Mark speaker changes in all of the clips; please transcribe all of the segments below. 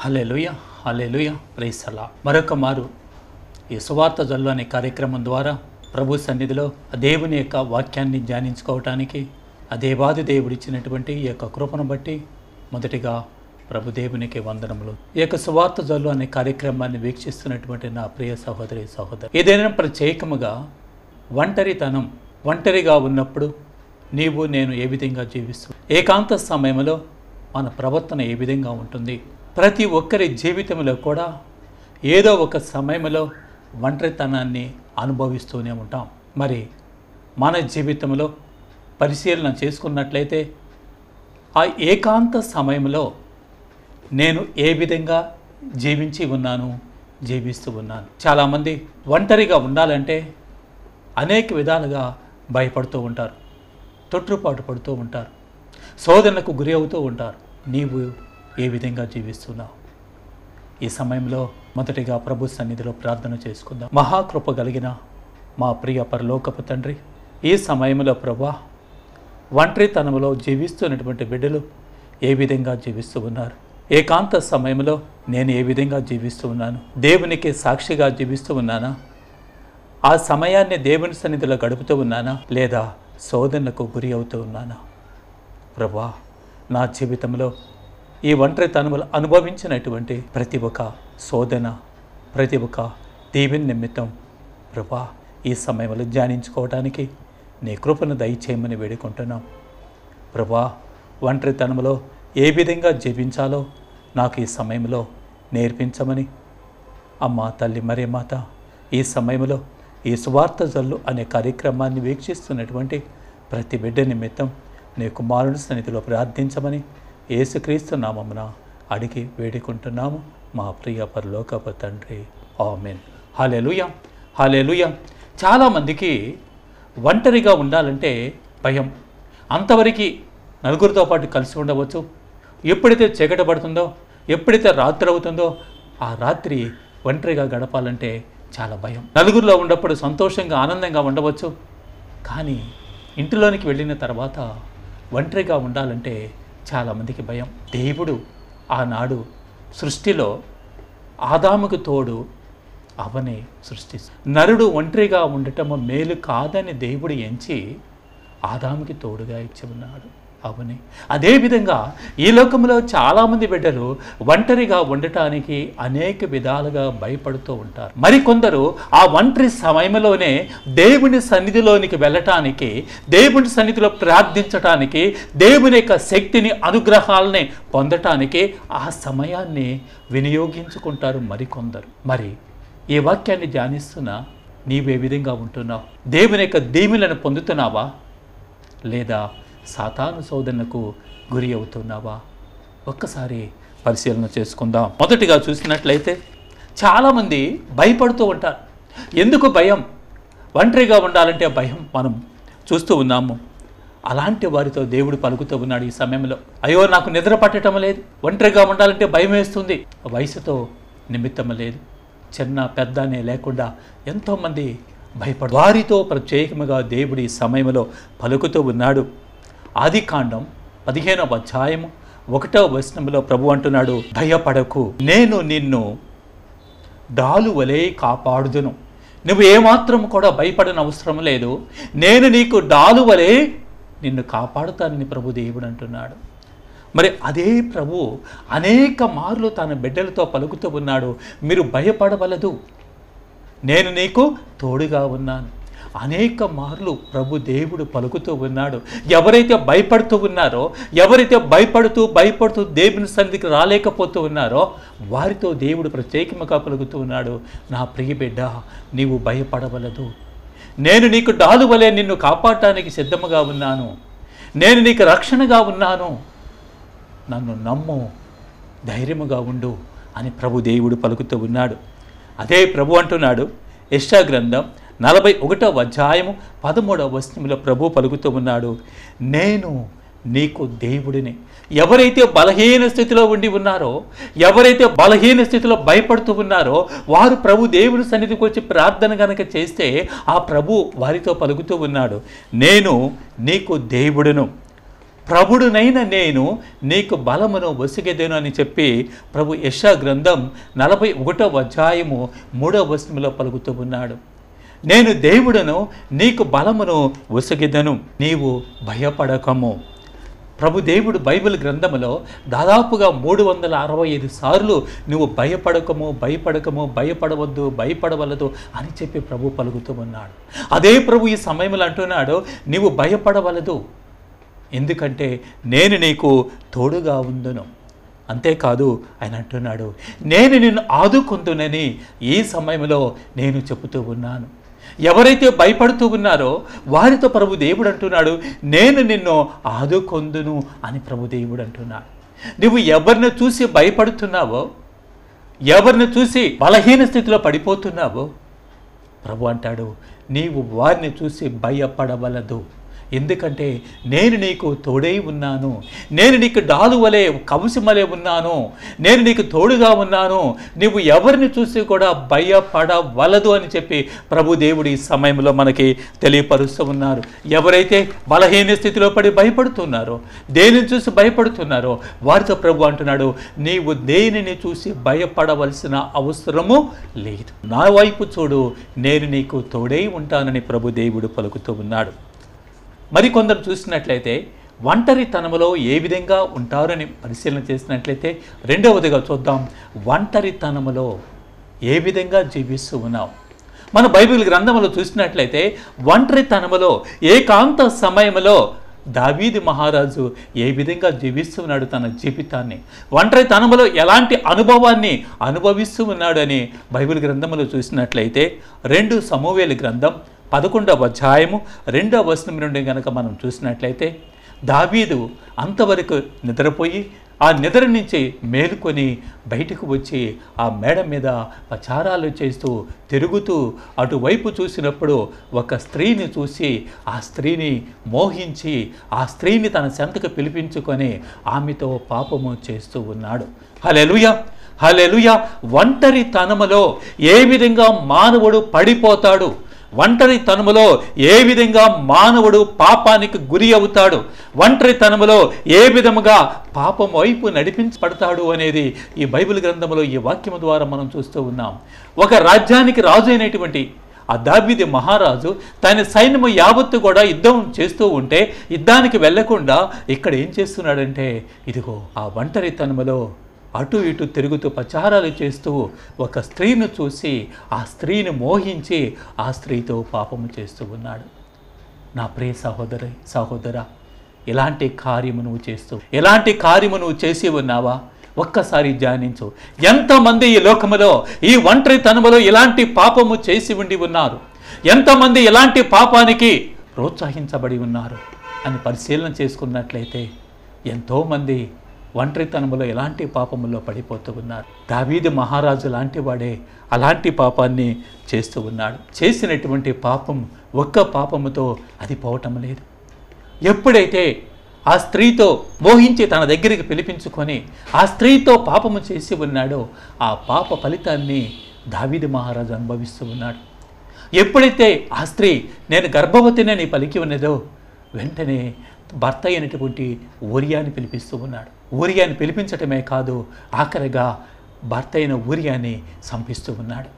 Speaker 1: హల్లెలూయా హల్లెలూయా praise అలా మరొక మారు ఈ సువార్త జల్లు అనే కార్యక్రమం ద్వారా ప్రభు సన్నిధిలో దేవుని యొక్క వాక్యాన్ని ధ్యానించుకోవటానికి ఆ దేవాది దేవుడిచ్చినటువంటి ఈ యొక్క కృపను బట్టి మొదటిగా ప్రభు దేవునికి వందనములు. ఈ యొక్క సువార్త జల్లు అనే కార్యక్రమాన్ని వీక్షిస్తున్నటువంటి నా ప్రియ సహోదరి సహోదరు, ఏదైనా ప్రత్యేకముగా ఒంటరిగా ఉన్నప్పుడు నీవు నేను ఏ విధంగా జీవిస్తూ ఏకాంత సమయంలో మన ప్రవర్తన ఏ విధంగా ఉంటుంది? ప్రతి ఒక్కరి జీవితంలో కూడా ఏదో ఒక సమయంలో ఒంటరితనాన్ని అనుభవిస్తూనే ఉంటాం. మరి మన జీవితంలో పరిశీలన చేసుకున్నట్లయితే ఆ ఏకాంత సమయంలో నేను ఏ విధంగా జీవిస్తూ ఉన్నాను. చాలామంది ఒంటరిగా ఉండాలంటే అనేక విధాలుగా భయపడుతూ ఉంటారు, తొట్టుపాటు పడుతూ ఉంటారు, శోధనకు గురి అవుతూ ఉంటారు. నీవు ఏ విధంగా జీవిస్తున్నావు? ఈ సమయంలో మొదటిగా ప్రభు సన్నిధిలో ప్రార్థన చేసుకుందాం. మహాకృప కలిగిన మా ప్రియ పరలోకపు తండ్రి, ఈ సమయంలో ప్రభువా, ఒంటరితనంలో జీవిస్తున్నటువంటి బిడ్డలు ఏ విధంగా జీవిస్తూ ఉన్నారు? ఏకాంత సమయంలో నేను ఏ విధంగా జీవిస్తూ ఉన్నాను? దేవునికి సాక్షిగా జీవిస్తూ ఉన్నానా? ఆ సమయాన్ని దేవుని సన్నిధిలో గడుపుతూ ఉన్నానా? లేదా శోధనకు గురి అవుతూ ఉన్నానా? ప్రభువా, నా జీవితంలో ఈ ఒంటరితనములు అనుభవించినటువంటి ప్రతి ఒక్క శోధన, ప్రతి ఒక్క దీవెన నిమిత్తం ప్రభువా, ఈ సమయంలో ధ్యానించుకోవడానికి నీ కృపను దయచేయమని వేడుకుంటున్నాం. ప్రభువా, ఒంటరితనంలో ఏ విధంగా జీవించాలో నాకు ఈ సమయంలో నేర్పించమని అమ్మ తల్లి మరియ మాత ఈ సమయంలో ఈ సువార్త జల్లు అనే కార్యక్రమాన్ని వీక్షిస్తున్నటువంటి ప్రతి బిడ్డ నిమిత్తం నీ కుమారుని సన్నిధిలో ప్రార్థించమని యేసుక్రీస్తు నామమున అడిగి వేడుకుంటున్నాము మా ప్రియ పరలోకపు తండ్రి, ఆమేన్. హల్లెలూయా హల్లెలూయా. చాలామందికి ఒంటరిగా ఉండాలంటే భయం. అంతవరకు నలుగురితో పాటు కలిసి ఉండవచ్చు. ఎప్పుడైతే చీకటి పడుతుందో, ఎప్పుడైతే రాత్రి అవుతుందో, ఆ రాత్రి ఒంటరిగా గడపాలంటే చాలా భయం. నలుగురిలో ఉన్నప్పుడు సంతోషంగా ఆనందంగా ఉండవచ్చు, కానీ ఇంటిలోనికి వెళ్ళిన తర్వాత ఒంటరిగా ఉండాలంటే చాలామందికి భయం. దేవుడు ఆనాడు సృష్టిలో ఆదాముకు తోడు అవని సృష్టిస్తాడు. నరుడు ఒంటరిగా ఉండటము మేలు కాదని దేవుడు ఎంచి ఆదాముకి తోడుగా ఇచ్చి ఉన్నాడు అవని. అదేవిధంగా ఈ లోకంలో చాలామంది బిడ్డలు ఒంటరిగా ఉండటానికి అనేక విధాలుగా భయపడుతూ ఉంటారు. మరికొందరు ఆ ఒంటరి సమయంలోనే దేవుని సన్నిధిలోనికి వెళ్ళటానికి, దేవుని సన్నిధిలో ప్రార్థించటానికి, దేవుని యొక్క శక్తిని, అనుగ్రహాలని పొందటానికి ఆ సమయాన్ని వినియోగించుకుంటారు మరికొందరు. మరి ఈ వాక్యాన్ని ధ్యానిస్తున్నా నీవే విధంగా ఉంటున్నావు? దేవుని యొక్క దీవెనలను పొందుతున్నావా? లేదా సాతాను శోధనకు గురి అవుతున్నావా? ఒక్కసారి పరిశీలన చేసుకుందాం. మొదటిగా చూసినట్లయితే చాలామంది భయపడుతూ ఉంటారు. ఎందుకు భయం? ఒంటరిగా ఉండాలంటే భయం మనం చూస్తూ ఉన్నాము. అలాంటి వారితో దేవుడు పలుకుతూ ఉన్నాడు ఈ సమయంలో. అయ్యో, నాకు నిద్ర పట్టడం లేదు, ఒంటరిగా ఉండాలంటే భయం వేస్తుంది. వయసుతో నిమిత్తం లేదు, చిన్న పెద్ద అనే లేకుండా ఎంతోమంది భయపడు. వారితో ప్రత్యేకముగా దేవుడు ఈ సమయంలో పలుకుతూ ఉన్నాడు. ఆదికాండం 15వ అధ్యాయము 1వ వచనంలో ప్రభు అంటున్నాడు, భయపడకు, నేను నిన్ను డాలు వలె కాపాడుదును. నువ్వు ఏమాత్రం కూడా భయపడని అవసరం లేదు, నేను నీకు డాలు వలె నిన్ను కాపాడుతానని ప్రభు దేవుడు అంటున్నాడు. మరి అదే ప్రభు అనేక మార్లు తన బిడ్డలతో పలుకుతూ ఉన్నాడు, మీరు భయపడవలదు, నేను నీకు తోడుగా ఉన్నాను. అనేక మార్లు ప్రభు దేవుడు పలుకుతూ ఉన్నాడు. ఎవరైతే భయపడుతూ ఉన్నారో, ఎవరైతే భయపడుతూ దేవుని సన్నిధికి రాలేకపోతూ ఉన్నారో వారితో దేవుడు ప్రత్యేకముగా పలుకుతూ ఉన్నాడు, నా ప్రియ బిడ్డ, నీవు భయపడవలదు, నేను నీకు డాలు వలె నిన్ను కాపాడటానికి సిద్ధముగా ఉన్నాను, నేను నీకు రక్షణగా ఉన్నాను, నన్ను నమ్ము, ధైర్యముగా ఉండు అని ప్రభు దేవుడు పలుకుతూ ఉన్నాడు. అదే ప్రభు అంటున్నాడు, యెషయా గ్రంథం 41వ అధ్యాయము 13వ వచనంలో ప్రభు పలుకుతూ ఉన్నాడు, నేను నీకు దేవుడిని. ఎవరైతే బలహీన స్థితిలో ఉండి ఉన్నారో, ఎవరైతే బలహీన స్థితిలో భయపడుతూ ఉన్నారో వారు ప్రభు దేవుని సన్నిధికి వచ్చి ప్రార్థన గనక చేస్తే ఆ ప్రభు వారితో పలుకుతూ ఉన్నాడు, నేను నీకు దేవుడును, ప్రభుడునైన నేను నీకు బలమును ఒసిగెదెను అని చెప్పి ప్రభు యెషయా గ్రంథం 41వ అధ్యాయము 3వ వచనంలో పలుకుతూ ఉన్నాడు. నేను దేవుడను, నీకు బలమును ఒసిగెదెను, నీవు భయపడకము. ప్రభు దేవుడు బైబిల్ గ్రంథములో దాదాపుగా 365 సార్లు నువ్వు భయపడకము, భయపడకము, భయపడవద్దు, భయపడవలదు అని చెప్పి ప్రభు పలుకుతూ ఉన్నాడు. అదే ప్రభు ఈ సమయంలో అంటున్నాడు, నీవు భయపడవలదు, ఎందుకంటే నేను నీకు తోడుగా ఉందును. అంతేకాదు ఆయన అంటున్నాడు, నేను నిన్ను ఆదుకొందునని ఈ సమయంలో నేను చెబుతూ ఉన్నాను. ఎవరైతే భయపడుతూ ఉన్నారో వారితో ప్రభు దేవుడు అంటున్నాడు, నేను నిన్ను ఆదుకొందును అని ప్రభు దేవుడు అంటున్నాడు. నువ్వు ఎవరిని చూసి భయపడుతున్నావో, ఎవరిని చూసి బలహీన స్థితిలో పడిపోతున్నావో ప్రభు అంటాడు, నీవు వారిని చూసి భయపడవలదు, ఎందుకంటే నేను నీకు తోడై ఉన్నాను, నేను నీకు డాలు వలె కవచమలే ఉన్నాను, నేను నీకు తోడుగా ఉన్నాను, నువ్వు ఎవరిని చూసి కూడా భయపడవలదు అని చెప్పి ప్రభు దేవుడు ఈ సమయంలో మనకి తెలియపరుస్తూ ఉన్నారు. ఎవరైతే బలహీన స్థితిలో పడి భయపడుతున్నారో, దేనిని చూసి భయపడుతున్నారో వారితో ప్రభు అంటున్నాడు, నీవు దేనిని చూసి భయపడవలసిన అవసరము లేదు, నా వైపు చూడు, నేను నీకు తోడై ఉంటానని ప్రభు దేవుడు పలుకుతూ ఉన్నాడు. మరికొందరు చూసినట్లయితే ఒంటరితనములో ఏ విధంగా ఉంటారని పరిశీలన చేసినట్లయితే రెండవదిగా చూద్దాం, ఒంటరితనములో ఏ విధంగా జీవిస్తూ ఉన్నావు. మన బైబిల్ గ్రంథంలో చూసినట్లయితే ఒంటరితనములో ఏకాంత సమయంలో దావీదు మహారాజు ఏ విధంగా జీవిస్తున్నాడు తన జీవితాన్ని, ఒంటరితనములో ఎలాంటి అనుభవాన్ని అనుభవిస్తూ ఉన్నాడు అని బైబిల్ గ్రంథంలో చూసినట్లయితే 2 సమూయేలు గ్రంథం 11వ అధ్యాయము 2వ వచనం నుండి కనుక మనం చూసినట్లయితే దావీదు అంతవరకు నిద్రపోయి ఆ నిద్ర నుంచి మేలుకొని బయటకు వచ్చి ఆ మేడ మీద ప్రచారాలు చేస్తూ తిరుగుతూ అటువైపు చూసినప్పుడు ఒక స్త్రీని చూసి ఆ స్త్రీని మోహించి ఆ స్త్రీని తన చెంతకు పిలిపించుకొని ఆమెతో పాపము చేస్తూ ఉన్నాడు. హల్లెలూయా, హల్లెలూయా. ఒంటరితనములో ఏ విధంగా మానవుడు పడిపోతాడు, ఒంటరితనములో ఏ విధంగా మానవుడు పాపానికి గురి అవుతాడు, ఒంటరితనములో ఏ విధముగా పాపం వైపు నడిపించబడతాడు అనేది ఈ బైబిల్ గ్రంథంలో ఈ వాక్యము ద్వారా మనం చూస్తూ ఉన్నాం. ఒక రాజ్యానికి రాజు అయినటువంటి ఆ దావీదు మహారాజు తన సైన్యము యావత్తు కూడా యుద్ధం చేస్తూ ఉంటే యుద్ధానికి వెళ్లకుండా ఇక్కడ ఏం చేస్తున్నాడంటే, ఇదిగో ఆ ఒంటరితనములో అటు ఇటు తిరుగుతూ ప్రచారాలు చేస్తూ ఒక స్త్రీని చూసి ఆ స్త్రీని మోహించి ఆ స్త్రీతో పాపము చేస్తూ ఉన్నాడు. నా ప్రియ సహోదరా, ఎలాంటి కార్యము నువ్వు చేసి ఉన్నావా? ఒక్కసారి ధ్యానించు. ఎంతమంది ఈ లోకములో ఈ ఒంటరితనములో ఇలాంటి పాపము చేసి ఉండి ఉన్నారు, ఎంతమంది ఇలాంటి పాపానికి ప్రోత్సహించబడి ఉన్నారు అని పరిశీలన చేసుకున్నట్లయితే ఎంతోమంది ఒంటరితనములో ఎలాంటి పాపములో పడిపోతూ ఉన్నారు. దావీదు మహారాజు లాంటి వాడే అలాంటి పాపాన్ని చేస్తూ ఉన్నాడు. చేసినటువంటి పాపం ఒక్క పాపముతో అది పోవటం లేదు. ఎప్పుడైతే ఆ స్త్రీతో మోహించి తన దగ్గరికి పిలిపించుకొని ఆ స్త్రీతో పాపము చేసి ఉన్నాడో ఆ పాప ఫలితాన్ని దావీదు మహారాజు అనుభవిస్తూ ఉన్నాడు. ఎప్పుడైతే ఆ స్త్రీ నేను గర్భవతిని పలికి ఉన్నదో వెంటనే భర్త అయినటువంటి ఊరియాని పిలిపిస్తూ ఉన్నాడు. ఊరియాని పిలిపించటమే కాదు, ఆఖరిగా భర్త అయిన ఊరియాని చంపిస్తూ ఉన్నాడు.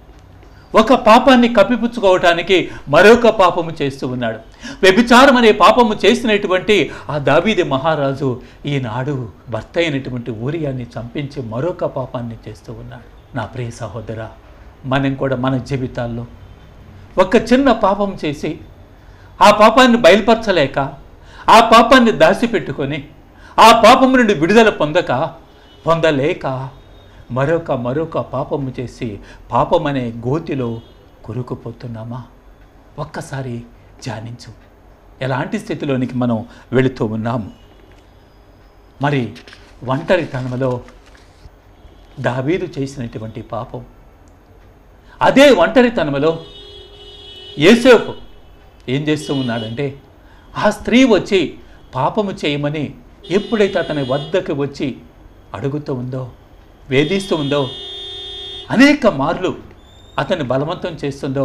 Speaker 1: ఒక పాపాన్ని కప్పిపుచ్చుకోవటానికి మరొక పాపము చేస్తూ ఉన్నాడు. వ్యభిచారం అనే పాపము చేసినటువంటి ఆ దావీదు మహారాజు ఈనాడు భర్త అయినటువంటి ఊరియాని చంపించి మరొక పాపాన్ని చేస్తూ ఉన్నాడు. నా ప్రియ సహోదరా, మనం కూడా మన జీవితాల్లో ఒక చిన్న పాపం చేసి ఆ పాపాన్ని బయలుపరచలేక ఆ పాపాన్ని దాచిపెట్టుకొని ఆ పాపము నుండి విడుదల పొందలేక మరొక పాపము చేసి పాపమనే గోతిలో కురుకుపోతున్నామా? ఒక్కసారి ధ్యానించు, ఎలాంటి స్థితిలోనికి మనం వెళుతూ ఉన్నాము. మరి ఒంటరితనంలో దావీదు చేసినటువంటి పాపం, అదే ఒంటరితనంలో యోసేపు ఏం చేస్తూ ఉన్నాడంటే, ఆ స్త్రీ వచ్చి పాపము చేయమని ఎప్పుడైతే అతని వద్దకు వచ్చి అడుగుతూ ఉందో, వేధిస్తూ ఉందో, అనేక మార్లు అతన్ని బలవంతం చేస్తుందో,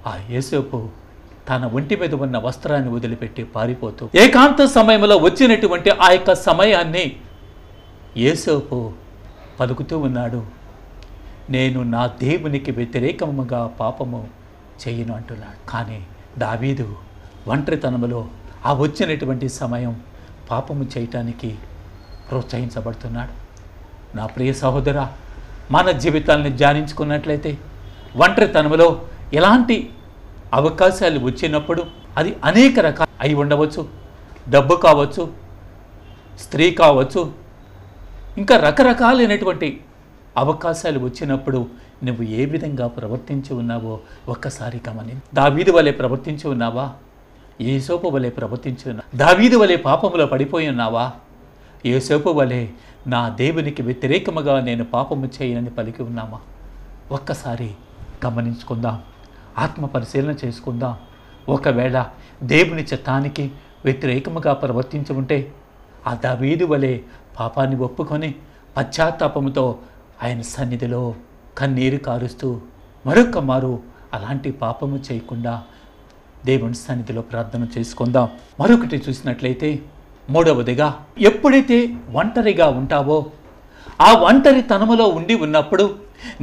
Speaker 1: ఆ యోసేపు తన ఒంటి మీద ఉన్న వస్త్రాన్ని వదిలిపెట్టి పారిపోతూ ఏకాంత సమయంలో వచ్చినటువంటి ఆ యొక్క సమయాన్ని యోసేపు పలుకుతూ ఉన్నాడు, నేను నా దేవునికి వ్యతిరేకముగా పాపము చేయను అంటున్నాడు. కానీ దావీదు ఒంటరితనములో ఆ వచ్చినటువంటి సమయం పాపము చేయటానికి ప్రోత్సహించబడుతున్నాడు. నా ప్రియ సహోదర, మన జీవితాలను ధ్యానించుకున్నట్లయితే ఒంటరితనములో ఎలాంటి అవకాశాలు వచ్చినప్పుడు అది అనేక రకాలు అయి ఉండవచ్చు. డబ్బు కావచ్చు, స్త్రీ కావచ్చు, ఇంకా రకరకాలైనటువంటి అవకాశాలు వచ్చినప్పుడు నువ్వు ఏ విధంగా ప్రవర్తించి ఉన్నావో ఒక్కసారి గమని. దావీదు వలె ప్రవర్తించి ఉన్నావా? యోసేపు వలె ప్రవర్తించి ఉన్నావా? దావీదు వలె పాపములో పడిపోయి ఉన్నావా? యోసేపు వలె నా దేవునికి వ్యతిరేకముగా నేను పాపము చేయనని పలికి ఉన్నామా? ఒక్కసారి గమనించుకుందాం, ఆత్మ పరిశీలన చేసుకుందాం. ఒకవేళ దేవుని చిత్తానికి వ్యతిరేకముగా ప్రవర్తించి ఉంటే ఆ దావీదు వలె పాపాన్ని ఒప్పుకొని పశ్చాత్తాపముతో ఆయన సన్నిధిలో కన్నీరు కారుస్తూ మరొక మారు అలాంటి పాపము చేయకుండా దేవుని సన్నిధిలో ప్రార్థన చేసుకుందాం. మరొకటి చూసినట్లయితే మూడవదిగా, ఎప్పుడైతే ఒంటరిగా ఉంటావో ఆ ఒంటరితనములో ఉండి ఉన్నప్పుడు,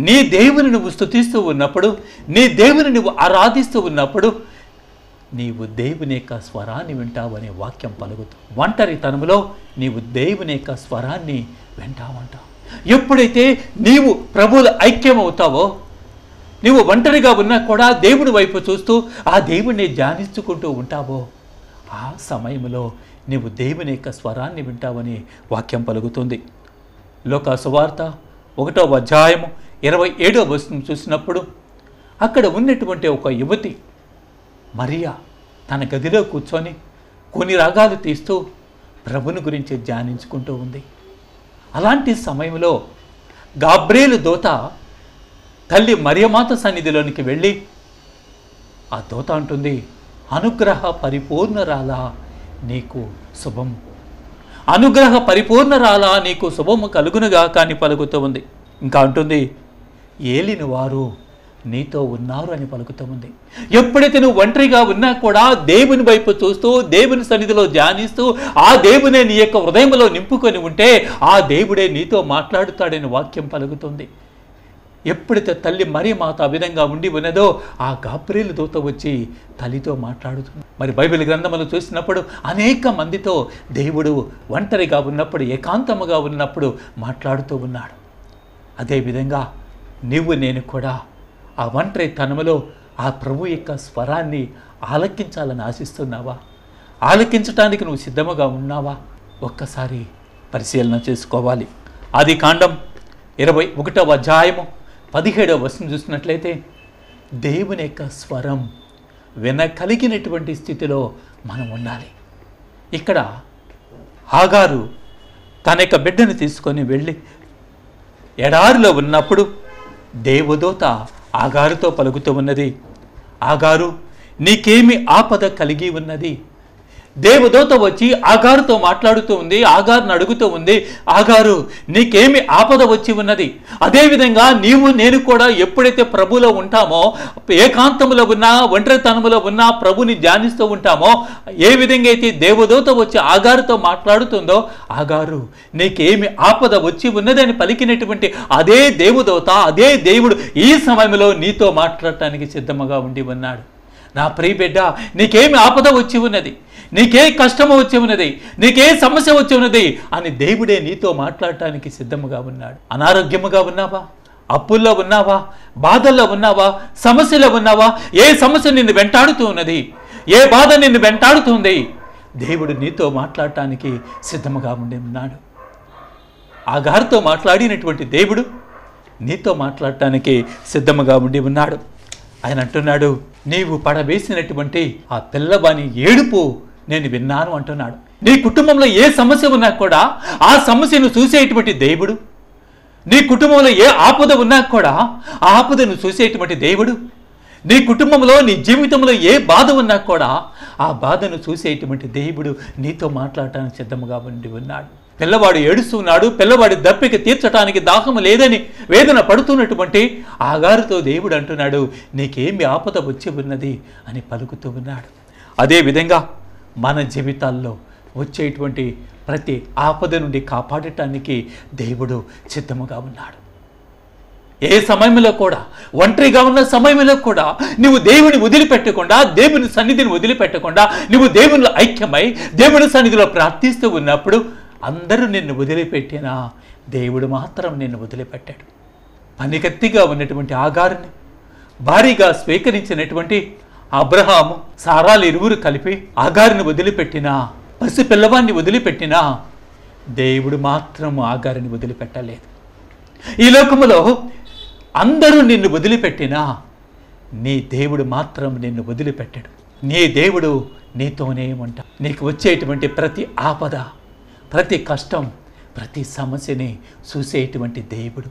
Speaker 1: నీ దేవుని నువ్వు స్తుతిస్తూ ఉన్నప్పుడు, నీ దేవుని నువ్వు ఆరాధిస్తూ ఉన్నప్పుడు నీవు దేవుని యొక్క స్వరాన్ని వింటావు అనే వాక్యం పలుకుతూ, ఒంటరితనములో నీవు దేవుని యొక్క స్వరాన్ని వింటావంటావు. ఎప్పుడైతే నీవు ప్రభువుల ఐక్యమవుతావో, నీవు ఒంటరిగా ఉన్నా కూడా దేవుని వైపు చూస్తూ ఆ దేవుణ్ణి ధ్యానించుకుంటూ ఉంటావో, ఆ సమయంలో నీవు దేవుని యొక్క స్వరాన్ని వింటావని వాక్యం పలుకుతుంది. లోకా సువార్త 1వ అధ్యాయము 27వ వచనం చూసినప్పుడు అక్కడ ఉన్నటువంటి ఒక యువతి మరియా తన గదిలో కూర్చొని కొన్ని రాగాలు తీస్తూ ప్రభుని గురించి ధ్యానించుకుంటూ ఉంది. అలాంటి సమయంలో గాబ్రియేలు దూత తల్లి మరియమాత సన్నిధిలోనికి వెళ్ళి ఆ దూత అంటుంది, అనుగ్రహ పరిపూర్ణరాలా నీకు శుభము, అనుగ్రహ పరిపూర్ణరాలా నీకు శుభము కలుగునుగా కానీ పలుకుతూ ఉంది. ఇంకా అంటుంది, ఏలిన వారు నీతో ఉన్నారు అని పలుకుతూ ఉంది. ఎప్పుడైతే నువ్వు ఒంటరిగా ఉన్నా కూడా దేవుని వైపు చూస్తూ దేవుని సన్నిధిలో ధ్యానిస్తూ ఆ దేవునే నీ యొక్క హృదయంలో నింపుకొని ఉంటే ఆ దేవుడే నీతో మాట్లాడుతాడని వాక్యం పలుకుతుంది. ఎప్పుడైతే తల్లి మరియమాత ఆ విధంగా ఉండి ఉన్నదో ఆ గాబ్రియేలు దూత వచ్చి తల్లితో మాట్లాడుతుంది. మరి బైబిల్ గ్రంథములు చూసినప్పుడు అనేక మందితో దేవుడు ఒంటరిగా ఉన్నప్పుడు, ఏకాంతముగా ఉన్నప్పుడు మాట్లాడుతూ ఉన్నాడు. అదేవిధంగా నీవు నేను కూడా ఆ ఒంటరితనములో ఆ ప్రభు యొక్క స్వరాన్ని ఆలకించాలని ఆశిస్తున్నావా? ఆలకించటానికి నువ్వు సిద్ధముగా ఉన్నావా? ఒక్కసారి పరిశీలన చేసుకోవాలి. ఆదికాండం 21వ అధ్యాయము 17వ వచనం చూసినట్లయితే దేవుని యొక్క స్వరం వినగలిగినటువంటి స్థితిలో మనం ఉండాలి. ఇక్కడ హాగారు తన యొక్క బిడ్డను తీసుకొని వెళ్ళి ఎడారిలో ఉన్నప్పుడు దేవదూత ఆగారుతో పలుకుతూ ఉన్నది, ఆగారు నీకేమి ఆపద కలిగి ఉన్నది? దేవదూత వచ్చి ఆగారుతో మాట్లాడుతూ ఉంది, ఆగారును అడుగుతూ ఉంది, ఆగారు నీకేమి ఆపద వచ్చి ఉన్నది? అదేవిధంగా నీవు నేను కూడా ఎప్పుడైతే ప్రభులో ఉంటామో, ఏకాంతములో ఉన్నా ఒంటరితనములో ఉన్నా ప్రభుని ధ్యానిస్తూ ఉంటామో, ఏ విధంగా అయితే దేవదూత వచ్చి ఆగారుతో మాట్లాడుతుందో, ఆగారు నీకేమి ఆపద వచ్చి ఉన్నది అని పలికినటువంటి అదే దేవదూత, అదే దేవుడు ఈ సమయంలో నీతో మాట్లాడటానికి సిద్ధముగా ఉండి ఉన్నాడు. నా ప్రియ బిడ్డ, నీకేమి ఆపద వచ్చి ఉన్నది, నీకే కష్టము వచ్చి ఉన్నది, నీకే సమస్య వచ్చి ఉన్నది అని దేవుడే నీతో మాట్లాడటానికి సిద్ధముగా ఉన్నాడు. అనారోగ్యముగా ఉన్నావా? అప్పుల్లో ఉన్నావా? బాధల్లో ఉన్నావా? సమస్యలో ఉన్నావా? ఏ సమస్య నిన్ను వెంటాడుతూ ఉన్నది? ఏ బాధ నిన్ను వెంటాడుతుంది? దేవుడు నీతో మాట్లాడటానికి సిద్ధముగా ఉండి ఉన్నాడు. ఆగారుతో మాట్లాడినటువంటి దేవుడు నీతో మాట్లాడటానికి సిద్ధముగా ఉండి ఉన్నాడు. ఆయన అంటున్నాడు, నీవు పడవేసినటువంటి ఆ పిల్లవాని ఏడుపు నేను విన్నాను అంటున్నాడు. నీ కుటుంబంలో ఏ సమస్య ఉన్నా కూడా ఆ సమస్యను చూసేటువంటి దేవుడు, నీ కుటుంబంలో ఏ ఆపద ఉన్నా కూడా ఆ ఆపదను చూసేటువంటి దేవుడు, నీ కుటుంబంలో నీ జీవితంలో ఏ బాధ ఉన్నా కూడా ఆ బాధను చూసేటువంటి దేవుడు నీతో మాట్లాడటానికి సిద్ధముగా ఉండి ఉన్నాడు. పిల్లవాడు ఏడుస్తున్నాడు, పిల్లవాడి దప్పిక తీర్చడానికి దాహము లేదని వేదన పడుతున్నటువంటి ఆగారుతో దేవుడు అంటున్నాడు, నీకేమి ఆపద వచ్చి ఉన్నది అని పలుకుతూ ఉన్నాడు. అదేవిధంగా మన జీవితాల్లో వచ్చేటువంటి ప్రతి ఆపద నుండి కాపాడటానికి దేవుడు సిద్ధముగా ఉన్నాడు. ఏ సమయంలో కూడా, ఒంటరిగా ఉన్న సమయంలో కూడా నువ్వు దేవుని వదిలిపెట్టకుండా, దేవుని సన్నిధిని వదిలిపెట్టకుండా నువ్వు దేవునిలో ఐక్యమై దేవుని సన్నిధిలో ప్రార్థిస్తూ ఉన్నప్పుడు అందరూ నిన్ను వదిలిపెట్టినా దేవుడు మాత్రం నిన్ను వదిలిపెట్టాడు. పనికత్తిగా ఉన్నటువంటి ఆగారుని భారీగా స్వీకరించినటువంటి అబ్రహాము, సారాలు ఇరువురు కలిపి ఆగారుని వదిలిపెట్టినా, పసి పిల్లవాన్ని వదిలిపెట్టినా దేవుడు మాత్రం ఆగారుని వదిలిపెట్టలేదు. ఈ లోకములో అందరూ నిన్ను వదిలిపెట్టినా నీ దేవుడు మాత్రం నిన్ను వదిలిపెట్టాడు. నీ దేవుడు నీతోనే ఉంటా. నీకు వచ్చేటువంటి ప్రతి ఆపద, ప్రతి కష్టం, ప్రతి సమస్యని చూసేటువంటి దేవుడు,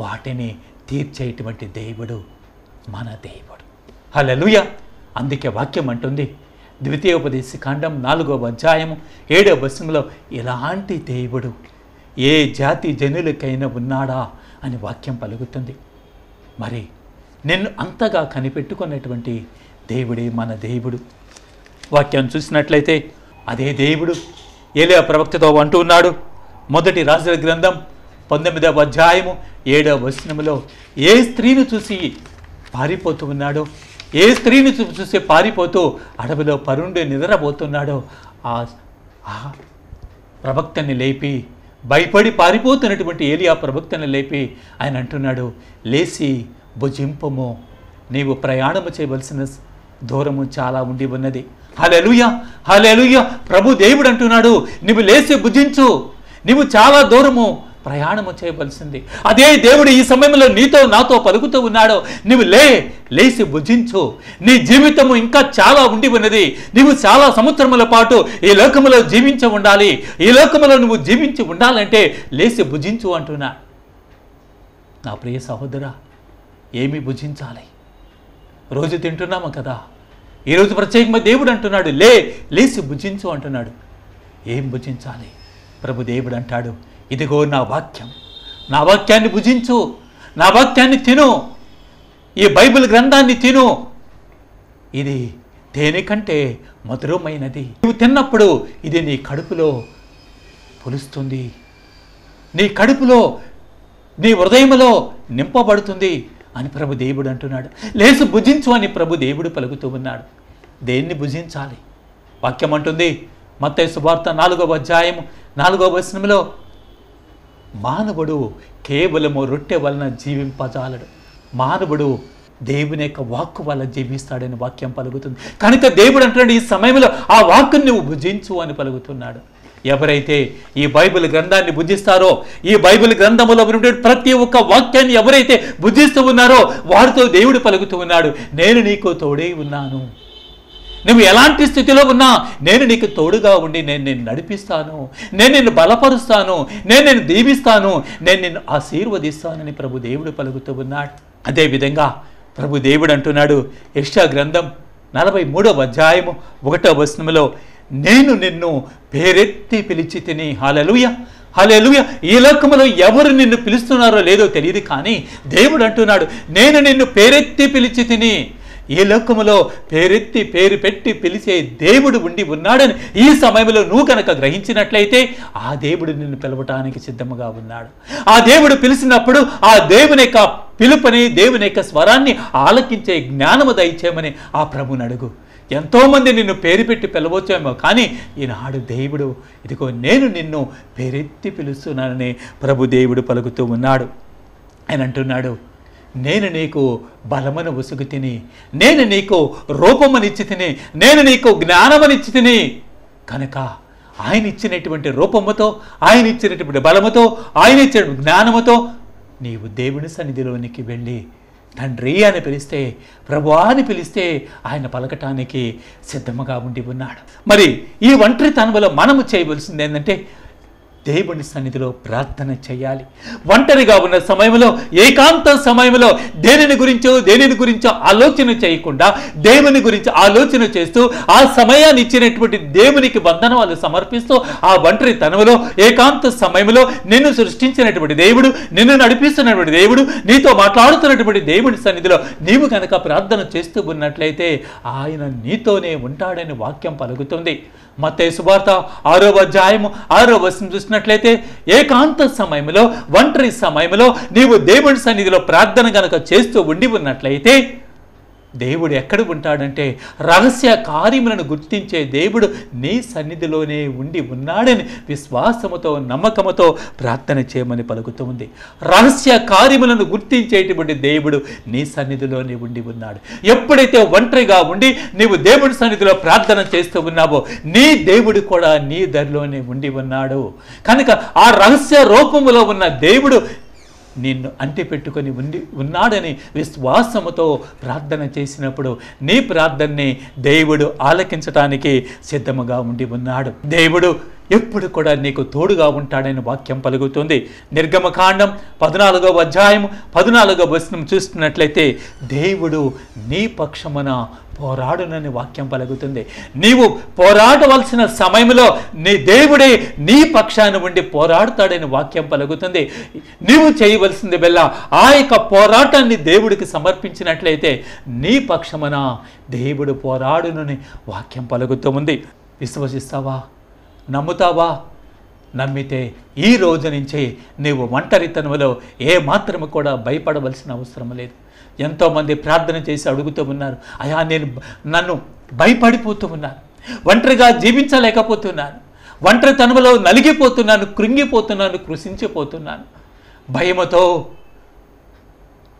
Speaker 1: వాటిని తీర్చేటువంటి దేవుడు మన దేవుడు. హల్లెలూయా. అందుకే వాక్యం అంటుంది, ద్వితీయోపదేశకాండం 4వ అధ్యాయము 7వ వచనంలో, ఇలాంటి దేవుడు ఏ జాతి జనులకైనా ఉన్నాడా అని వాక్యం పలుకుతుంది. మరి నిన్ను అంతగా కనిపెట్టుకున్నటువంటి దేవుడే మన దేవుడు. వాక్యాన్ని చూసినట్లయితే అదే దేవుడు ఏలియా ప్రవక్తతో అంటూ ఉన్నాడు. మొదటి రాజుల గ్రంథం 19వ అధ్యాయము 7వ వచనములో, ఏ స్త్రీని చూసి పారిపోతూ ఉన్నాడో, ఏ స్త్రీని చూసి పారిపోతూ అడవిలో పరుండి నిద్రపోతున్నాడో ఆ ప్రవక్తని లేపి, భయపడి పారిపోతున్నటువంటి ఏలియా ప్రవక్తను లేపి ఆయన అంటున్నాడు, లేచి భుజింపము, నీవు ప్రయాణము చేయవలసిన దూరము చాలా ఉండి ఉన్నది. హల్లెలూయా, హల్లెలూయా. ప్రభు దేవుడు అంటున్నాడు, నువ్వు లేచి భుజించు, నువ్వు చాలా దూరము ప్రయాణము చేయవలసింది. అదే దేవుడు ఈ సమయంలో నీతో నాతో పలుకుతూ ఉన్నాడు, నువ్వు లేచి భుజించు, నీ జీవితము ఇంకా చాలా ఉండి ఉన్నది, నువ్వు చాలా సంవత్సరముల పాటు ఈ లోకములో జీవించి ఉండాలి, ఈ లోకములో నువ్వు జీవించి ఉండాలంటే లేచి భుజించు అంటున్నా. నా ప్రియ సహోదరా, ఏమి భుజించాలి? రోజు తింటున్నాము కదా, ఈరోజు ప్రత్యేకంగా దేవుడు అంటున్నాడు, లేచి భుజించు అంటున్నాడు. ఏం భుజించాలి? ప్రభు దేవుడు అంటాడు, ఇదిగో నా వాక్యం, నా వాక్యాన్ని భుజించు, నా వాక్యాన్ని తిను, ఈ బైబిల్ గ్రంథాన్ని తిను, ఇది తేనె కంటే మధురమైనది. నువ్వు తిన్నప్పుడు ఇది నీ కడుపులో పులుస్తుంది, నీ కడుపులో, నీ హృదయంలో నింపబడుతుంది అని ప్రభు దేవుడు అంటున్నాడు. లేచి భుజించు అని ప్రభు దేవుడు పలుకుతూ ఉన్నాడు. దేన్ని భుజించాలి? వాక్యం అంటుంది, మత్తయి సువార్త 4వ అధ్యాయం 4వ వచనంలో, మానవుడు కేవలము రొట్టె వలన జీవింపజాలడు, మానవుడు దేవుని యొక్క వాక్కు వల్ల జీవిస్తాడని వాక్యం పలుకుతుంది. కనుక దేవుడు అంటున్నాడు, ఈ సమయంలో ఆ వాక్కుని నువ్వు భుజించు అని పలుకుతున్నాడు. ఎవరైతే ఈ బైబిల్ గ్రంథాన్ని భుజిస్తారో, ఈ బైబిల్ గ్రంథములో ఉన్నటువంటి ప్రతి ఒక్క వాక్యాన్ని ఎవరైతే భుజిస్తూ ఉన్నారో వారితో దేవుడు పలుకుతూ ఉన్నాడు, నేను నీకు తోడై ఉన్నాను, నువ్వు ఎలాంటి స్థితిలో ఉన్నా నేను నీకు తోడుగా ఉండి నేను నిన్ను నడిపిస్తాను, నేను నిన్ను బలపరుస్తాను, నేను నిన్ను దీవిస్తాను, నేను నిన్ను ఆశీర్వదిస్తానని ప్రభు దేవుడు పలుకుతూ ఉన్నాడు. అదేవిధంగా ప్రభు దేవుడు అంటున్నాడు, యెషయా గ్రంథం 43వ అధ్యాయము 1వ వచనములో, నేను నిన్ను పేరెత్తి పిలిచి తిని. హల్లెలూయా, హల్లెలూయా. ఈ లోకములో ఎవరు నిన్ను పిలుస్తున్నారో లేదో తెలియదు, కానీ దేవుడు అంటున్నాడు, నేను నిన్ను పేరెత్తి పిలిచి తిని. ఈ లోకములో పేరెత్తి పేరు పెట్టి పిలిచే దేవుడు ఉండి ఉన్నాడని ఈ సమయంలో నువ్వు కనుక గ్రహించినట్లయితే ఆ దేవుడు నిన్ను పిలవటానికి సిద్ధముగా ఉన్నాడు. ఆ దేవుడు పిలిచినప్పుడు ఆ దేవుని యొక్క పిలుపుని, దేవుని యొక్క స్వరాన్ని ఆలకించే జ్ఞానము దయచేయమని ఆ ప్రభుని అడుగు. ఎంతోమంది నిన్ను పేరు పెట్టి పిలవచ్చేమో, కానీ ఈనాడు దేవుడు, ఇదిగో నేను నిన్ను పేరెత్తి పిలుస్తున్నానని ప్రభు దేవుడు పలుకుతూ ఉన్నాడు. ఆయన అంటున్నాడు, నేను నీకు బలమును ఉసుగు తిని, నేను నీకు రూపమునిచ్చి తిని, నేను నీకు జ్ఞానమునిచ్చి తిని. కనుక ఆయన ఇచ్చినటువంటి రూపముతో, ఆయన ఇచ్చినటువంటి బలముతో, ఆయన ఇచ్చిన జ్ఞానముతో నీవు దేవుని సన్నిధిలోనికి వెళ్ళి తండ్రి అని పిలిస్తే, ప్రభువా అని పిలిస్తే ఆయన పలకటానికి సిద్ధముగా ఉండి ఉన్నాడు. మరి ఈ ఒంటరితనంలో మనము చేయవలసింది ఏంటంటే, దేవుని సన్నిధిలో ప్రార్థన చేయాలి. ఒంటరిగా ఉన్న సమయంలో, ఏకాంత సమయంలో దేనిని గురించో ఆలోచన చేయకుండా దేవుని గురించి ఆలోచన చేస్తూ ఆ సమయాన్ని ఇచ్చినటువంటి దేవునికి వందనాలు సమర్పిస్తూ ఆ ఒంటరి తనములో, ఏకాంత సమయంలో నిన్ను సృష్టించినటువంటి దేవుడు, నిన్ను నడిపిస్తున్నటువంటి దేవుడు, నీతో మాట్లాడుతున్నటువంటి దేవుని సన్నిధిలో నీవు కనుక ప్రార్థన చేస్తూ ఉన్నట్లయితే ఆయన నీతోనే ఉంటాడని వాక్యం పలుకుతుంది. మత్తయి సువార్త 6వ అధ్యాయము 6వ వచనం చూసినట్లయితే ఏకాంత సమయంలో, ఒంటరి సమయంలో నీవు దేవుని సన్నిధిలో ప్రార్థన గనక చేస్తూ ఉండి ఉన్నట్లయితే దేవుడు ఎక్కడ ఉంటాడంటే రహస్య కార్యములను గుర్తించే దేవుడు నీ సన్నిధిలోనే ఉండి ఉన్నాడని విశ్వాసముతో, నమ్మకముతో ప్రార్థన చేయమని పలుకుతుంది. రహస్య కార్యములను గుర్తించేటువంటి దేవుడు నీ సన్నిధిలోనే ఉండి ఉన్నాడు. ఎప్పుడైతే ఒంటరిగా ఉండి నీవు దేవుడి సన్నిధిలో ప్రార్థన చేస్తూ ఉన్నావో నీ దేవుడు కూడా నీ దరిలోనే ఉండి ఉన్నాడు. కనుక ఆ రహస్య రూపములో ఉన్న దేవుడు నిన్ను అంటిపెట్టుకొని ఉన్నాడని విశ్వాసముతో ప్రార్థన చేసినప్పుడు నీ ప్రార్థనని దేవుడు ఆలకించటానికి సిద్ధముగా ఉండి ఉన్నాడు. దేవుడు ఎప్పుడు కూడా నీకు తోడుగా ఉంటాడని వాక్యం పలుకుతుంది. నిర్గమకాండం 14వ అధ్యాయం 14వ వచనం చూస్తున్నట్లయితే దేవుడు నీ పక్షమున పోరాడునని వాక్యం పలుకుతుంది. నీవు పోరాడవలసిన సమయంలో నీ దేవుడే నీ పక్షాన ఉండి పోరాడుతాడని వాక్యం పలుకుతుంది. నీవు చేయవలసింది వెళ్ళ ఆ యొక్క పోరాటాన్ని దేవుడికి సమర్పించినట్లయితే నీ పక్షమున దేవుడు పోరాడునని వాక్యం పలుకుతూ ఉంది. విశ్వసిస్తావా? నమ్ముతావా? నమ్మితే ఈ రోజు నుంచి నీవు ఒంటరితనంలో ఏ మాత్రము కూడా భయపడవలసిన అవసరం లేదు. ఎంతోమంది ప్రార్థన చేసి అడుగుతూ ఉన్నారు, అయా నన్ను భయపడిపోతూ ఉన్నాను, ఒంటరిగా జీవించలేకపోతున్నాను, ఒంటరితనంలో నలిగిపోతున్నాను, కృంగిపోతున్నాను, కృషించిపోతున్నాను, భయముతో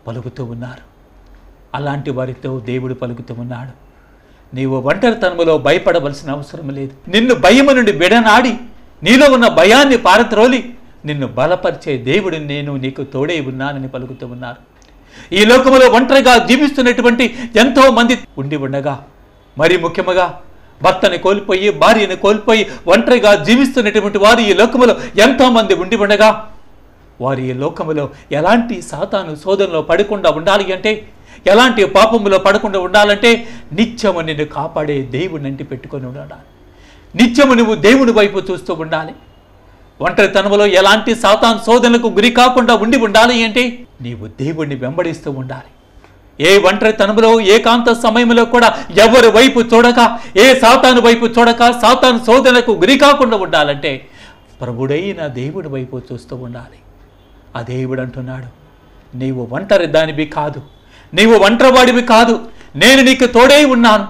Speaker 1: పలుకుతూ ఉన్నారు. అలాంటి వారితో దేవుడు పలుకుతూ ఉన్నాడు, నీవు ఒంటరితనంలో భయపడవలసిన అవసరం లేదు. నిన్ను భయము నుండి విడనాడి నీలో ఉన్న భయాన్ని పారత్రోలి నిన్ను బలపరిచే దేవుడు నేను నీకు తోడై ఉన్నానని పలుకుతూ ఉన్నారు. ఈ లోకములో ఒంటరిగా జీవిస్తున్నటువంటి ఎంతో మంది ఉండి ఉండగా, మరి ముఖ్యముగా భర్తని కోల్పోయి, భార్యను కోల్పోయి ఒంటరిగా జీవిస్తున్నటువంటి వారు ఈ లోకములో ఎంతో మంది ఉండి ఉండగా, వారు ఈ లోకములో ఎలాంటి సాతాను శోధనలో పడకుండా ఉండాలి అంటే, ఎలాంటి పాపములో పడకుండా ఉండాలంటే నిత్యము నిన్ను కాపాడే దేవుడిని అంటి పెట్టుకొని ఉండాలి. నిత్యము నువ్వు దేవుని వైపు చూస్తూ ఉండాలి. ఒంటరితనంలో ఎలాంటి సాతాను శోధనలకు గురి కాకుండా ఉండాలి అంటే నీవు దేవుణ్ణి వెంబడిస్తూ ఉండాలి. ఏ ఒంటరితనంలో, ఏకాంత సమయంలో కూడా ఎవరి వైపు చూడక, ఏ సాతాను వైపు చూడక, సాతాను శోధనలకు గురి కాకుండా ఉండాలంటే ప్రభుడైన దేవుడి వైపు చూస్తూ ఉండాలి. ఆ దేవుడు అంటున్నాడు, నీవు ఒంటరి దానివి కాదు, నీవు ఒంటరివాడివి కాదు, నేను నీకు తోడై ఉన్నాను,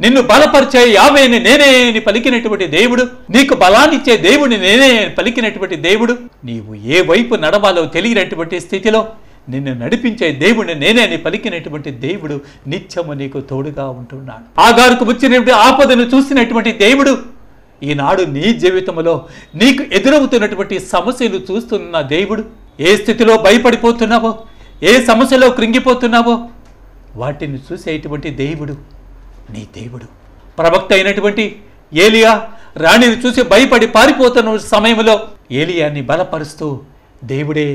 Speaker 1: నిన్ను బలపరిచే యావేని నేనే అని పలికినటువంటి దేవుడు, నీకు బలాన్నిచ్చే దేవుడిని నేనే పలికినటువంటి దేవుడు, నీవు ఏ వైపు నడవాలో తెలియనటువంటి స్థితిలో నిన్ను నడిపించే దేవుడిని నేనే అని పలికినటువంటి దేవుడు నిత్యము నీకు తోడుగా ఉంటున్నాడు. ఆగారుకు వచ్చినటువంటి ఆపదను చూసినటువంటి దేవుడు ఈనాడు నీ జీవితంలో నీకు ఎదురవుతున్నటువంటి సమస్యలు చూస్తున్న దేవుడు, ఏ స్థితిలో భయపడిపోతున్నావో, ఏ సమస్యలో కృంగిపోతున్నావో వాటిని చూసేటువంటి దేవుడు నీ దేవుడు. ప్రవక్త అయినటువంటి ఏలియా రాణిని చూసి భయపడి పారిపోతున్న సమయంలో ఏలియాని బలపరుస్తూ దేవుడే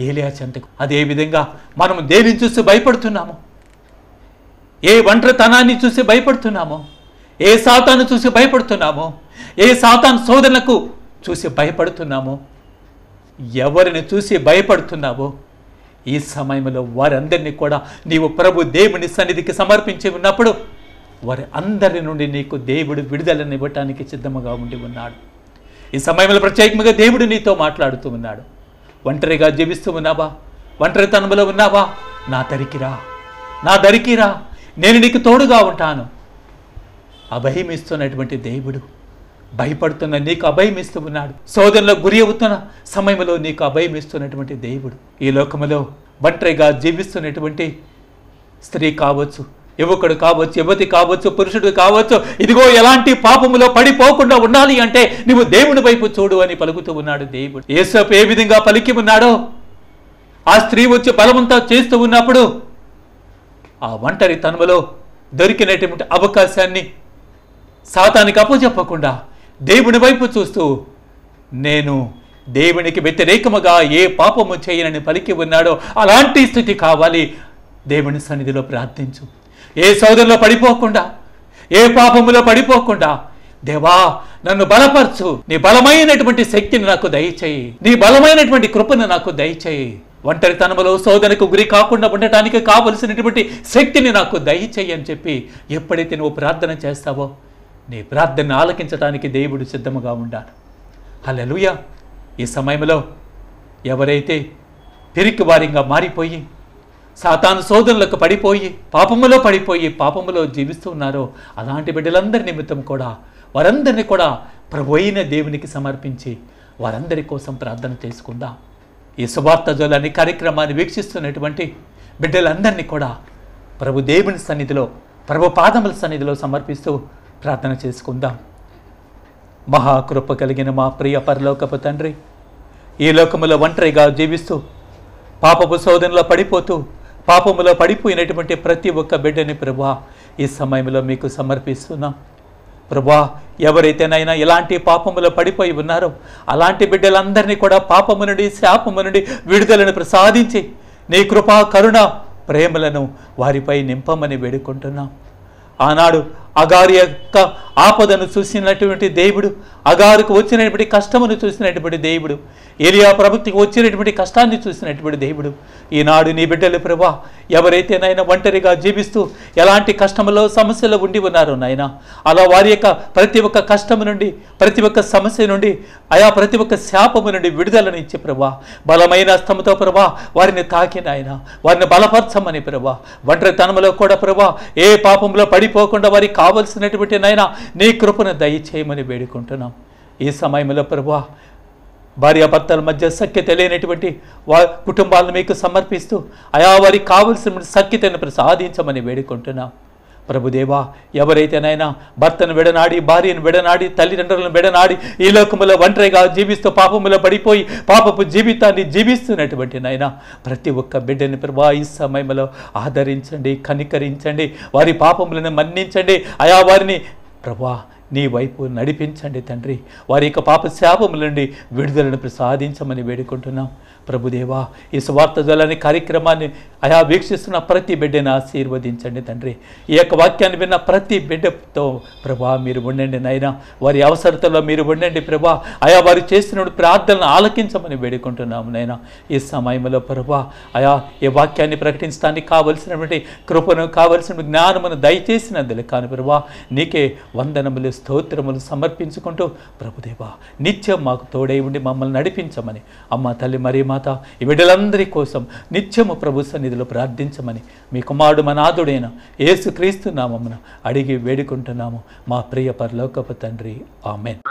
Speaker 1: ఏలియా చెంతకు. అదేవిధంగా మనం దేనిని చూసి భయపడుతున్నామో, ఏ ఒంటరితనాన్ని చూసి భయపడుతున్నామో, ఏ సాతాను చూసి భయపడుతున్నామో, ఏ సాతాను శోధనలకు చూసి భయపడుతున్నామో, ఎవరిని చూసి భయపడుతున్నావో ఈ సమయంలో వారందరినీ కూడా నీవు ప్రభు దేవుని సన్నిధికి సమర్పించి ఉన్నప్పుడు వారి అందరి నుండి నీకు దేవుడు విడుదలను ఇవ్వటానికి సిద్ధముగా ఉండి ఉన్నాడు. ఈ సమయంలో ప్రత్యేకంగా దేవుడు నీతో మాట్లాడుతూ ఉన్నాడు. ఒంటరిగా జీవిస్తూ ఉన్నావా? ఒంటరితనంలో ఉన్నావా? నా దరికి రా, నేను నీకు తోడుగా ఉంటాను. అభయమిస్తున్నటువంటి దేవుడు భయపడుతున్న నీకు అభయమిస్తూ ఉన్నాడు. శోధనలో గురి అవుతున్న సమయంలో నీకు అభయమిస్తున్నటువంటి దేవుడు. ఈ లోకములో ఒంటరిగా జీవిస్తున్నటువంటి స్త్రీ కావచ్చు, యువకుడు కావచ్చు, యువతి కావచ్చు, పురుషుడు కావచ్చు, ఇదిగో ఎలాంటి పాపములో పడిపోకుండా ఉండాలి అంటే నువ్వు దేవుని వైపు చూడు అని పలుకుతూ ఉన్నాడు దేవుడు. యేసపు ఏ విధంగా పలికి ఉన్నాడో ఆ స్త్రీ వచ్చి బలవంతా చేస్తూ ఉన్నప్పుడు ఆ ఒంటరి తనములో దొరికినటువంటి అవకాశాన్ని సాతానికి అప్పచెప్పకుండా దేవుని వైపు చూస్తూ నేను దేవునికి వ్యతిరేకముగా ఏ పాపము చేయనని పలికి ఉన్నాడో అలాంటి స్థితి కావాలి. దేవుని సన్నిధిలో ప్రార్థించు. ఏ సోదరులో పడిపోకుండా, ఏ పాపములో పడిపోకుండా, దేవా నన్ను బలపరచు, నీ బలమైనటువంటి శక్తిని నాకు దయచేయి, నీ బలమైనటువంటి కృపను నాకు దయచేయి, ఒంటరితనములో శోధనకు గురి కాకుండా ఉండటానికి కావలసినటువంటి శక్తిని నాకు దయచేయి అని చెప్పి ఎప్పుడైతే నువ్వు ప్రార్థన చేస్తావో నీ ప్రార్థనను ఆలకించడానికి దేవుడు సిద్ధముగా ఉండాలి. హల్లెలూయా. ఈ సమయంలో ఎవరైతే పిరికివారిగా మారిపోయి సాతాను శోధనలకు పడిపోయి పాపములో జీవిస్తూ ఉన్నారో అలాంటి బిడ్డలందరి నిమిత్తం కూడా వారందరినీ కూడా ప్రభు అయిన దేవునికి సమర్పించి వారందరి కోసం ప్రార్థన చేసుకుందాం. ఈ సువార్త జ్వలని కార్యక్రమాన్ని వీక్షిస్తున్నటువంటి బిడ్డలందరినీ కూడా ప్రభు దేవుని సన్నిధిలో, ప్రభు పాదముల సన్నిధిలో సమర్పిస్తూ ప్రార్థన చేసుకుందాం. మహాకృప కలిగిన మా ప్రియ పరలోకపు తండ్రి, ఈ లోకములో ఒంటరిగా జీవిస్తూ పాపపు శోధనలో పడిపోతూ పాపములో పడిపోయినటువంటి ప్రతి ఒక్క బిడ్డని ప్రభువా ఈ సమయంలో మీకు సమర్పిస్తున్నాం. ప్రభువా, ఎవరైతేనైనా ఇలాంటి పాపములో పడిపోయి ఉన్నారో అలాంటి బిడ్డలందరినీ కూడా పాపము నుండి, శాపము నుండి విడుదలను ప్రసాదించి నీ కృపా, కరుణ, ప్రేమలను వారిపై నింపమని వేడుకుంటున్నాం. ఆనాడు అగారు యొక్క ఆపదను చూసినటువంటి దేవుడు, అగారుకు వచ్చినటువంటి కష్టమును చూసినటువంటి దేవుడు, ఏలియా ప్రవక్తకు వచ్చినటువంటి కష్టాన్ని చూసినటువంటి దేవుడు, ఈనాడు నీ బిడ్డలు ప్రభువా ఎవరైతేనైనా ఒంటరిగా జీవిస్తూ ఎలాంటి కష్టములో సమస్యలో ఉండి ఉన్నారో నాయనా, అలా వారి యొక్క ప్రతి ఒక్క కష్టము నుండి, ప్రతి ఒక్క సమస్య నుండి, ప్రతి ఒక్క శాపము నుండి విడుదలను ఇచ్చి ప్రభువా బలమైన హస్తముతో ప్రభువా వారిని తాకి నాయన వారిని బలపరచమని ప్రభువా, ఒంటరితనములో కూడా ప్రభువా ఏ పాపంలో పడిపోకుండా వారికి కావలసినటువంటి నాయన నీ కృపను దయచేయమని వేడుకుంటున్నాం. ఈ సమయంలో ప్రభువా భార్యాభర్తల మధ్య సఖ్యత లేనటువంటి కుటుంబాలను మీకు సమర్పిస్తూ వారికి కావలసిన సఖ్యతను ప్రసాదించమని వేడుకుంటున్నాం. ప్రభుదేవా, ఎవరైతేనైనా భర్తను విడనాడి, భార్యను విడనాడి, తల్లిదండ్రులను విడనాడి ఈ లోకములో ఒంటరిగా జీవిస్తూ పాపములో పడిపోయి పాపపు జీవితాన్ని జీవిస్తున్నటువంటి నాయన ప్రతి ఒక్క బిడ్డని ప్రభా ఈ సమయంలో ఆదరించండి, కనికరించండి, వారి పాపములను మన్నించండి, వారిని ప్రభా నీ వైపు నడిపించండి తండ్రి. వారి యొక్క పాప శాపముల నుండి విడుదలను ప్రసాదించమని వేడుకుంటున్నాం. ప్రభుదేవా, ఈ సువార్త జ్వలని కార్యక్రమాన్ని వీక్షిస్తున్న ప్రతి బిడ్డను ఆశీర్వదించండి తండ్రి. ఈ యొక్క వాక్యాన్ని విన్న ప్రతి బిడ్డతో ప్రభా మీరు ఉండండి నాయన, వారి అవసరతలో మీరు ఉండండి ప్రభా. వారు చేస్తున్న ప్రార్థనలు ఆలకించమని వేడుకుంటున్నాము నాయన. ఈ సమయంలో ప్రభా ఈ వాక్యాన్ని ప్రకటించడానికి కావలసినటువంటి కృపను, కావలసిన జ్ఞానమును దయచేసినందుకు కాను ప్రభా నీకే వందనములు, స్తోత్రములు సమర్పించుకుంటూ ప్రభుదేవా నిత్యం మాకు తోడై ఉండి మమ్మల్ని నడిపించమని అమ్మ తల్లి మరి మాత ఈ బిడ్డలందరి కోసం నిత్యము ప్రభు సన్నిధిలో ప్రార్థించమని మీ కుమారుడు మనాథుడైన యేసుక్రీస్తు నామమున అడిగి వేడుకుంటున్నాము మా ప్రియ పరలోకపు తండ్రి. ఆమేన్.